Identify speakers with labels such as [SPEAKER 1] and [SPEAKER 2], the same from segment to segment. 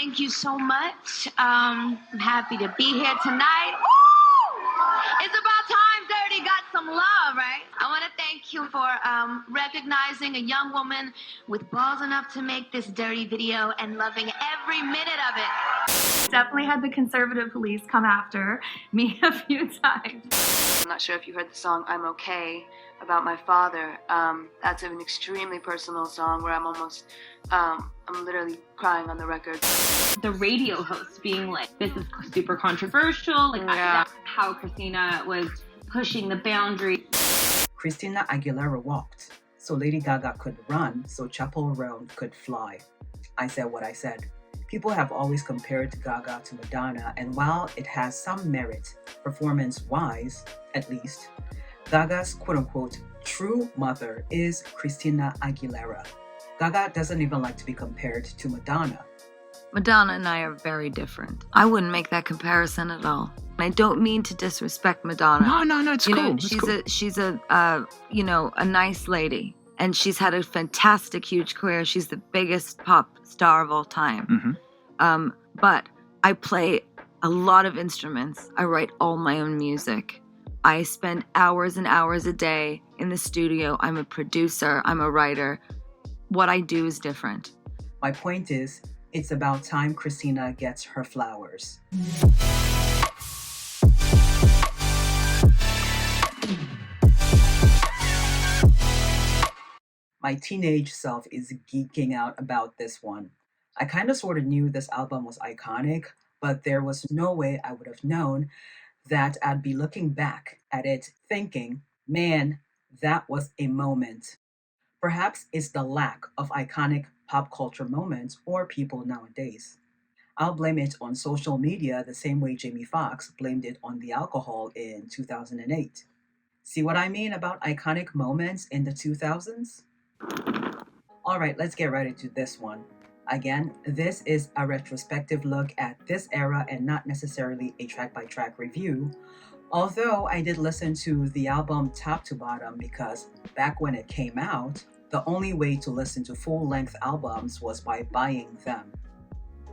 [SPEAKER 1] thank you so much. I'm happy to be here tonight. Woo! It's about time Dirty got some love, right? I want to thank you for recognizing a young woman with balls enough to make this dirty video and loving every minute of it.
[SPEAKER 2] Definitely had the conservative police come after me a few times.
[SPEAKER 3] I'm not sure if you heard the song I'm Okay about my father. That's an extremely personal song where I'm almost, I'm literally crying on the record.
[SPEAKER 4] The radio host being like, this is super controversial, like that's how Christina was pushing the boundary.
[SPEAKER 5] Christina Aguilera walked, so Lady Gaga could run, so Chapel Roan could fly. I said what I said. People have always compared Gaga to Madonna, and while it has some merit, performance-wise, at least, Gaga's quote-unquote true mother is Christina Aguilera. Gaga doesn't even like to be compared to Madonna.
[SPEAKER 6] Madonna and I are very different. I wouldn't make that comparison at all. I don't mean to disrespect Madonna.
[SPEAKER 7] No, it's cool.
[SPEAKER 6] She's a nice lady. And she's had a fantastic, huge career. She's the biggest pop star of all time.
[SPEAKER 7] Mm-hmm.
[SPEAKER 6] But I play a lot of instruments. I write all my own music. I spend hours and hours a day in the studio. I'm a producer. I'm a writer. What I do is different.
[SPEAKER 5] My point is, it's about time Christina gets her flowers. My teenage self is geeking out about this one. I kind of sort of knew this album was iconic, but there was no way I would have known that I'd be looking back at it thinking, man, that was a moment. Perhaps it's the lack of iconic pop culture moments or people nowadays. I'll blame it on social media the same way Jamie Foxx blamed it on the alcohol in 2008. See what I mean about iconic moments in the 2000s? Alright, let's get right into this one. Again, this is a retrospective look at this era and not necessarily a track-by-track review, although I did listen to the album top to bottom because back when it came out, the only way to listen to full-length albums was by buying them.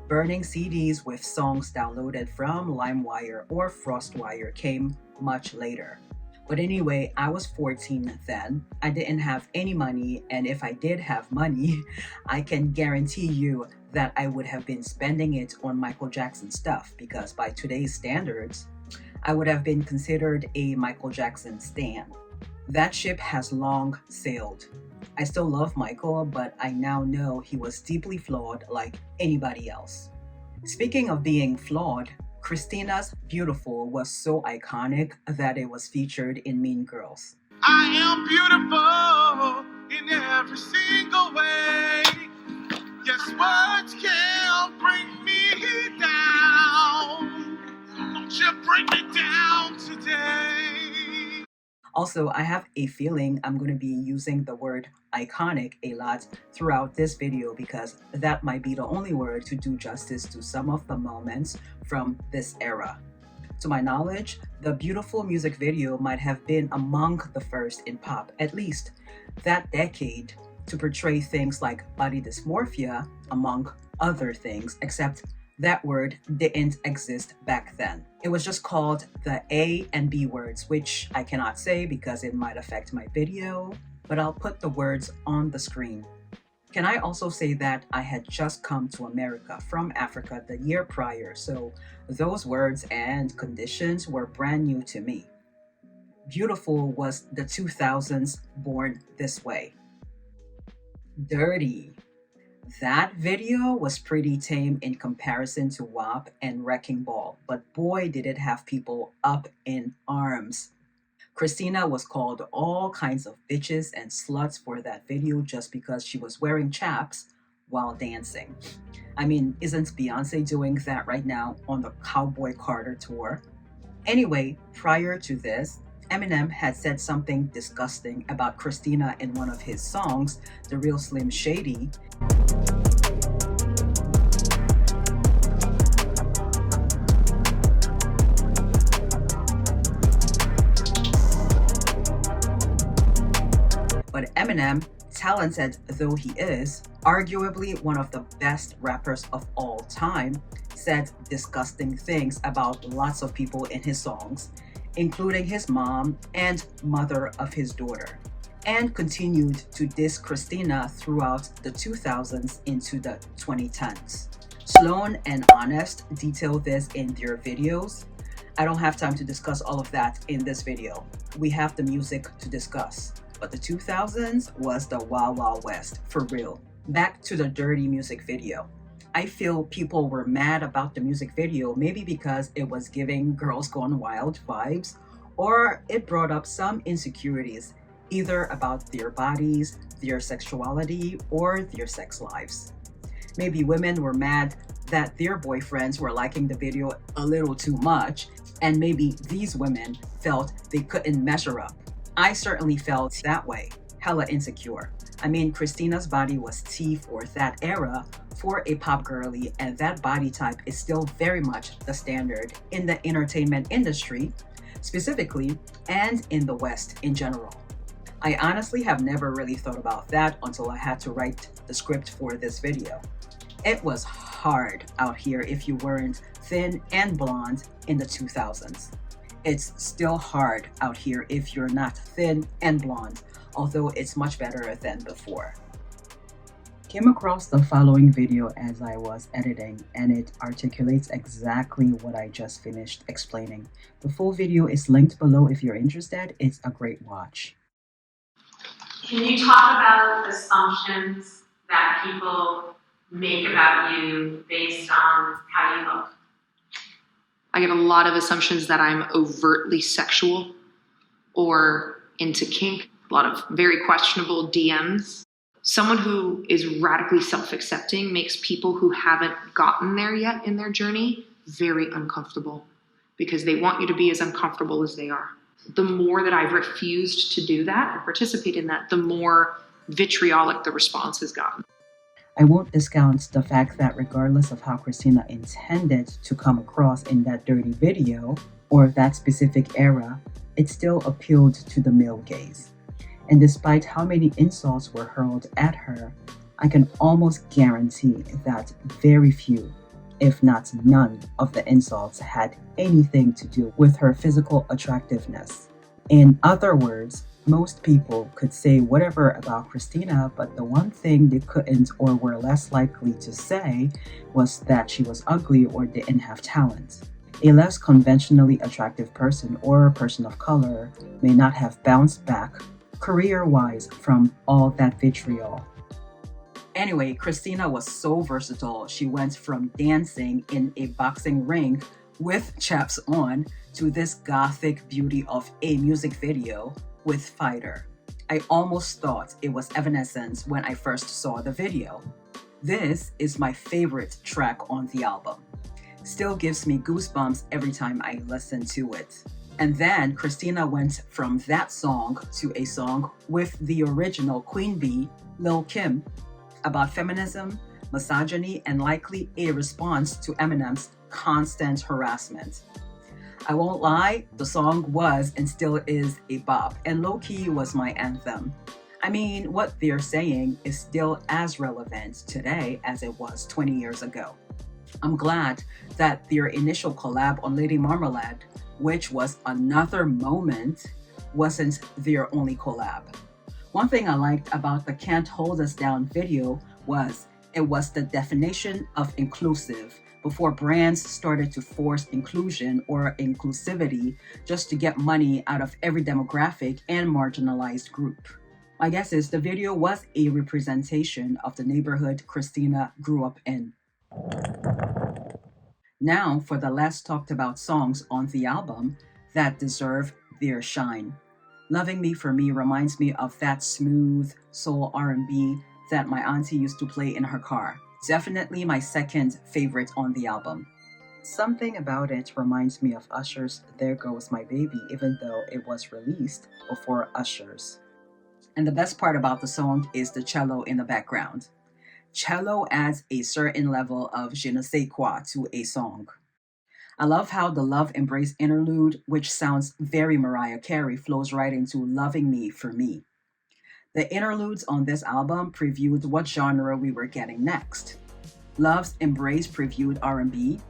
[SPEAKER 5] Burning CDs with songs downloaded from LimeWire or FrostWire came much later. But anyway, I was 14 then. I didn't have any money, and if I did have money, I can guarantee you that I would have been spending it on Michael Jackson stuff because by today's standards, I would have been considered a Michael Jackson stan. That ship has long sailed. I still love Michael, but I now know he was deeply flawed like anybody else. Speaking of being flawed, Christina's Beautiful was so iconic that it was featured in Mean Girls.
[SPEAKER 8] I am beautiful in every single way. Yes, words can't bring me down. Don't you bring me down today.
[SPEAKER 5] Also, I have a feeling I'm going to be using the word iconic a lot throughout this video because that might be the only word to do justice to some of the moments from this era. To my knowledge, the Beautiful music video might have been among the first in pop, at least that decade, to portray things like body dysmorphia, among other things, except that word didn't exist back then. It was just called the A and B words, which I cannot say because it might affect my video, but I'll put the words on the screen. Can I also say that I had just come to America from Africa the year prior, so those words and conditions were brand new to me. Beautiful was the 2000s born this way. Dirty. That video was pretty tame in comparison to WAP and Wrecking Ball, but boy did it have people up in arms. Christina was called all kinds of bitches and sluts for that video just because she was wearing chaps while dancing. I mean, isn't Beyonce doing that right now on the Cowboy Carter tour? Anyway, prior to this, Eminem had said something disgusting about Christina in one of his songs, The Real Slim Shady. But Eminem talented though he is, arguably one of the best rappers of all time, said disgusting things about lots of people in his songs, including his mom and mother of his daughter, and continued to diss Christina throughout the 2000s into the 2010s. Sloan and Honest detail this in their videos. I don't have time to discuss all of that in this video. We have the music to discuss. But the 2000s was the Wild Wild West, for real. Back to the Dirty music video. I feel people were mad about the music video, maybe because it was giving Girls Gone Wild vibes, or it brought up some insecurities, either about their bodies, their sexuality, or their sex lives. Maybe women were mad that their boyfriends were liking the video a little too much, and maybe these women felt they couldn't measure up. I certainly felt that way, hella insecure. I mean, Christina's body was T for that era for a pop girly, and that body type is still very much the standard in the entertainment industry, specifically, and in the West in general. I honestly have never really thought about that until I had to write the script for this video. It was hard out here if you weren't thin and blonde in the 2000s. It's still hard out here if you're not thin and blonde, although it's much better than before. Came across the following video as I was editing, and it articulates exactly what I just finished explaining. The full video is linked below if you're interested. It's a great watch.
[SPEAKER 7] Can you talk about assumptions that people make about you based on how you look?
[SPEAKER 9] I get a lot of assumptions that I'm overtly sexual or into kink, a lot of very questionable DMs. Someone who is radically self-accepting makes people who haven't gotten there yet in their journey very uncomfortable because they want you to be as uncomfortable as they are. The more that I've refused to do that and participate in that, the more vitriolic the response has gotten.
[SPEAKER 5] I won't discount the fact that regardless of how Christina intended to come across in that dirty video or that specific era, it still appealed to the male gaze. And despite how many insults were hurled at her, I can almost guarantee that very few, if not none, of the insults had anything to do with her physical attractiveness. In other words, most people could say whatever about Christina, but the one thing they couldn't or were less likely to say was that she was ugly or didn't have talent. A less conventionally attractive person or a person of color may not have bounced back career-wise from all that vitriol. Anyway, Christina was so versatile. She went from dancing in a boxing ring with chaps on to this gothic beauty of a music video with Fighter. I almost thought it was Evanescence when I first saw the video. This is my favorite track on the album. Still gives me goosebumps every time I listen to it. And then Christina went from that song to a song with the original Queen Bee, Lil' Kim, about feminism, misogyny, and likely a response to Eminem's constant harassment. I won't lie, the song was and still is a bop, and low-key was my anthem. I mean, what they're saying is still as relevant today as it was 20 years ago. I'm glad that their initial collab on Lady Marmalade, which was another moment, wasn't their only collab. One thing I liked about the Can't Hold Us Down video was it was the definition of inclusive before brands started to force inclusion or inclusivity just to get money out of every demographic and marginalized group. My guess is the video was a representation of the neighborhood Christina grew up in. Now for the less talked about songs on the album that deserve their shine. Loving Me For Me reminds me of that smooth soul R&B that my auntie used to play in her car. Definitely my second favorite on the album. Something about it reminds me of Usher's There Goes My Baby, even though it was released before Usher's. And the best part about the song is the cello in the background. Cello adds a certain level of je ne sais quoi to a song. I love how the Love Embrace interlude, which sounds very Mariah Carey, flows right into Loving Me For Me. The interludes on this album previewed what genre we were getting next. Love's Embrace previewed R&B.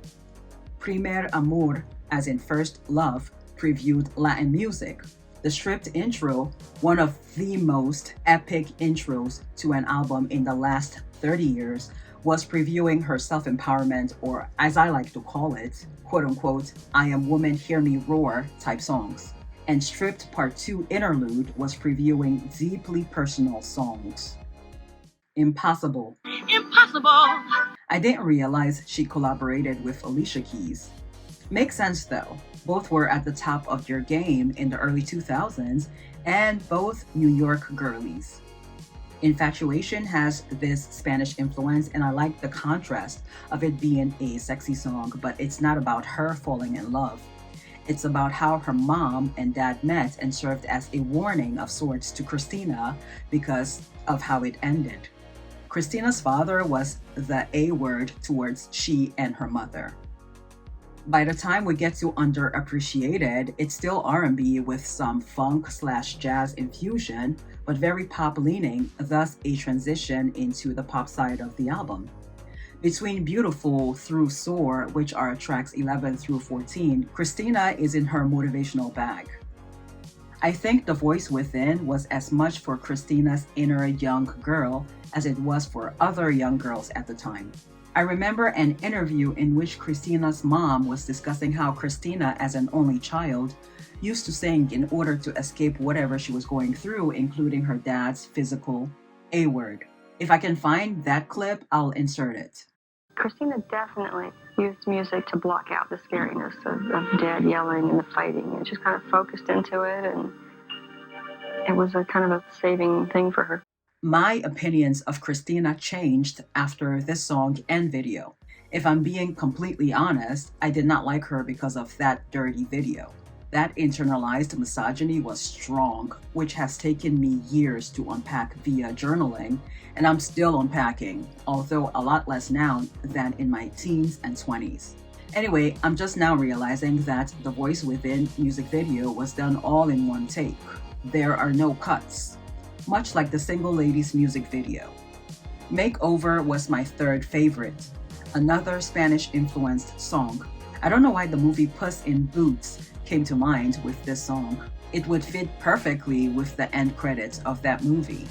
[SPEAKER 5] Primer Amor, as in First Love, previewed Latin music. The stripped intro, one of the most epic intros to an album in the last 30 years, was previewing her self-empowerment, or as I like to call it, quote-unquote, I am woman, hear me roar type songs. And stripped Part 2 interlude was previewing deeply personal songs. Impossible.
[SPEAKER 1] Impossible!
[SPEAKER 5] I didn't realize she collaborated with Alicia Keys. Makes sense though. Both were at the top of their game in the early 2000s, and both New York girlies. Infatuation has this Spanish influence, and I like the contrast of it being a sexy song, but it's not about her falling in love. It's about how her mom and dad met and served as a warning of sorts to Christina because of how it ended. Christina's father was the A word towards she and her mother. By the time we get to Underappreciated, it's still R&B with some funk/jazz infusion, but very pop-leaning, thus a transition into the pop side of the album. Between Beautiful through Soar, which are tracks 11 through 14, Christina is in her motivational bag. I think The Voice Within was as much for Christina's inner young girl as it was for other young girls at the time. I remember an interview in which Christina's mom was discussing how Christina, as an only child, used to sing in order to escape whatever she was going through, including her dad's physical A word. If I can find that clip, I'll insert it.
[SPEAKER 10] Christina definitely used music to block out the scariness of dad yelling and the fighting, and just kind of focused into it, and it was a kind of a saving thing for her.
[SPEAKER 5] My opinions of Christina changed after this song and video. If I'm being completely honest, I did not like her because of that Dirrty video. That internalized misogyny was strong, which has taken me years to unpack via journaling, and I'm still unpacking, although a lot less now than in my teens and 20s. Anyway, I'm just now realizing that The Voice Within music video was done all in one take. There are no cuts, much like the Single Ladies music video. Makeover was my third favorite, another Spanish-influenced song. I don't know why the movie Puss in Boots came to mind with this song. It would fit perfectly with the end credits of that movie.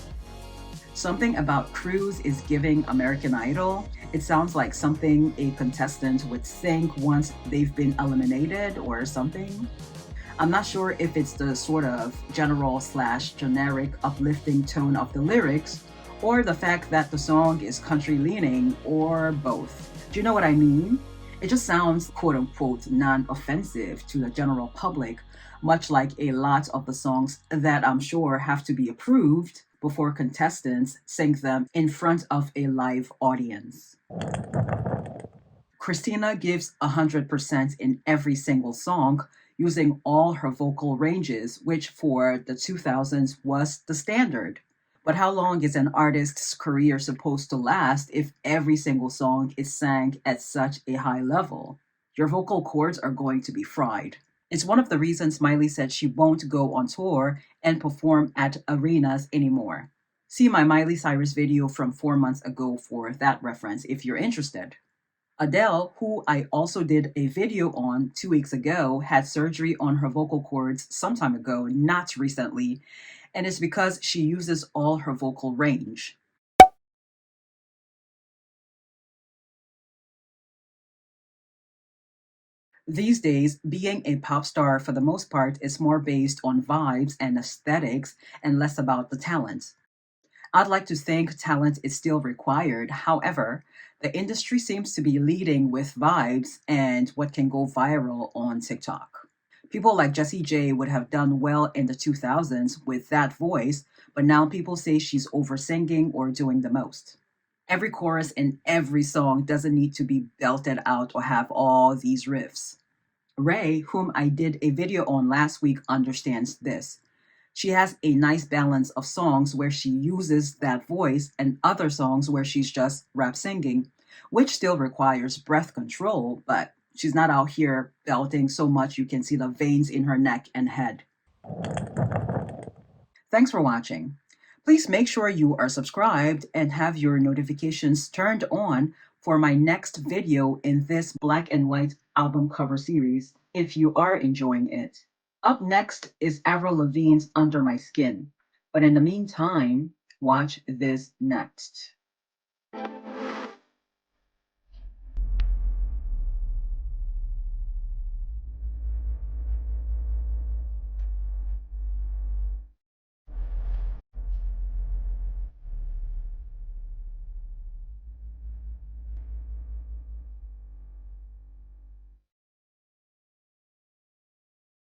[SPEAKER 5] Something about Cruz is giving American Idol. It sounds like something a contestant would sing once they've been eliminated or something. I'm not sure if it's the sort of general/generic uplifting tone of the lyrics, or the fact that the song is country-leaning, or both. Do you know what I mean? It just sounds quote-unquote non-offensive to the general public, much like a lot of the songs that I'm sure have to be approved before contestants sing them in front of a live audience. Christina gives 100% in every single song, using all her vocal ranges, which for the 2000s was the standard. But how long is an artist's career supposed to last if every single song is sang at such a high level? Your vocal cords are going to be fried. It's one of the reasons Miley said she won't go on tour and perform at arenas anymore. See my Miley Cyrus video from 4 months ago for that reference if you're interested. Adele, who I also did a video on 2 weeks ago, had surgery on her vocal cords some time ago, not recently, and it's because she uses all her vocal range. These days, being a pop star for the most part is more based on vibes and aesthetics and less about the talent. I'd like to think talent is still required. However, the industry seems to be leading with vibes and what can go viral on TikTok. People like Jessie J would have done well in the 2000s with that voice, but now people say she's over-singing or doing the most. Every chorus in every song doesn't need to be belted out or have all these riffs. RAYE, whom I did a video on last week, understands this. She has a nice balance of songs where she uses that voice and other songs where she's just rap singing, which still requires breath control, but she's not out here belting so much you can see the veins in her neck and head. Thanks for watching. Please make sure you are subscribed and have your notifications turned on for my next video in this black and white album cover series if you are enjoying it. Up next is Avril Lavigne's Under My Skin. But in the meantime, watch this next.